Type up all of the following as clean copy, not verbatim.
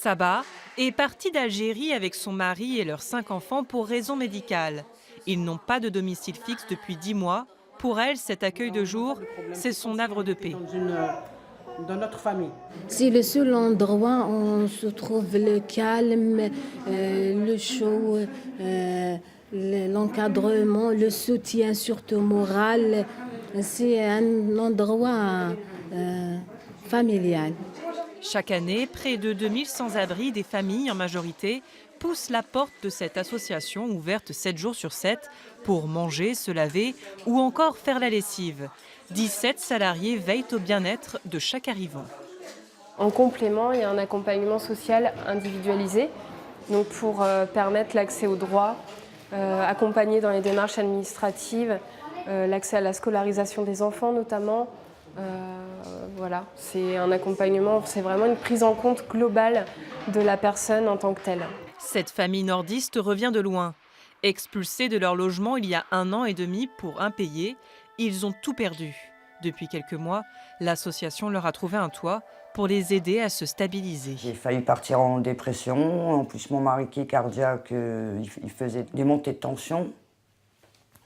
Saba est partie d'Algérie avec son mari et leurs 5 enfants pour raison médicale. Ils n'ont pas de domicile fixe depuis 10 mois. Pour elle, cet accueil de jour, c'est son havre de paix. Dans notre famille. C'est le seul endroit où on se trouve le calme, le chaud, l'encadrement, le soutien surtout moral. C'est un endroit familial. Chaque année, près de 2000 sans-abri, des familles en majorité, poussent la porte de cette association ouverte 7 jours sur 7 pour manger, se laver ou encore faire la lessive. 17 salariés veillent au bien-être de chaque arrivant. En complément, il y a un accompagnement social individualisé donc pour permettre l'accès aux droits, accompagner dans les démarches administratives, l'accès à la scolarisation des enfants notamment. Voilà, c'est un accompagnement, c'est vraiment une prise en compte globale de la personne en tant que telle. Cette famille nordiste revient de loin. Expulsés de leur logement il y a 1 an et demi pour impayés, ils ont tout perdu. Depuis quelques mois, l'association leur a trouvé un toit pour les aider à se stabiliser. J'ai failli partir en dépression. En plus, mon mari qui est cardiaque, il faisait des montées de tension.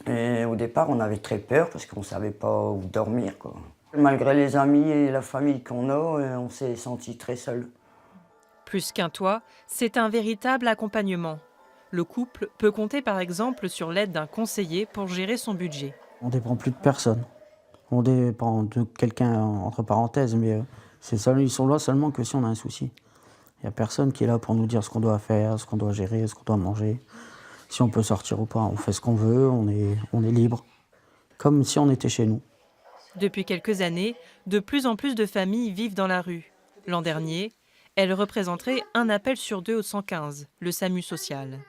Et au départ, on avait très peur parce qu'on ne savait pas où dormir, quoi. Malgré les amis et la famille qu'on a, on s'est senti très seul. Plus qu'un toit, c'est un véritable accompagnement. Le couple peut compter par exemple sur l'aide d'un conseiller pour gérer son budget. On ne dépend plus de personne. On dépend de quelqu'un entre parenthèses, mais ils sont là seulement que si on a un souci. Il n'y a personne qui est là pour nous dire ce qu'on doit faire, ce qu'on doit gérer, ce qu'on doit manger. Si on peut sortir ou pas, on fait ce qu'on veut, on est libre. Comme si on était chez nous. Depuis quelques années, de plus en plus de familles vivent dans la rue. L'an dernier, elles représenteraient un appel sur 2 au 115, le SAMU social.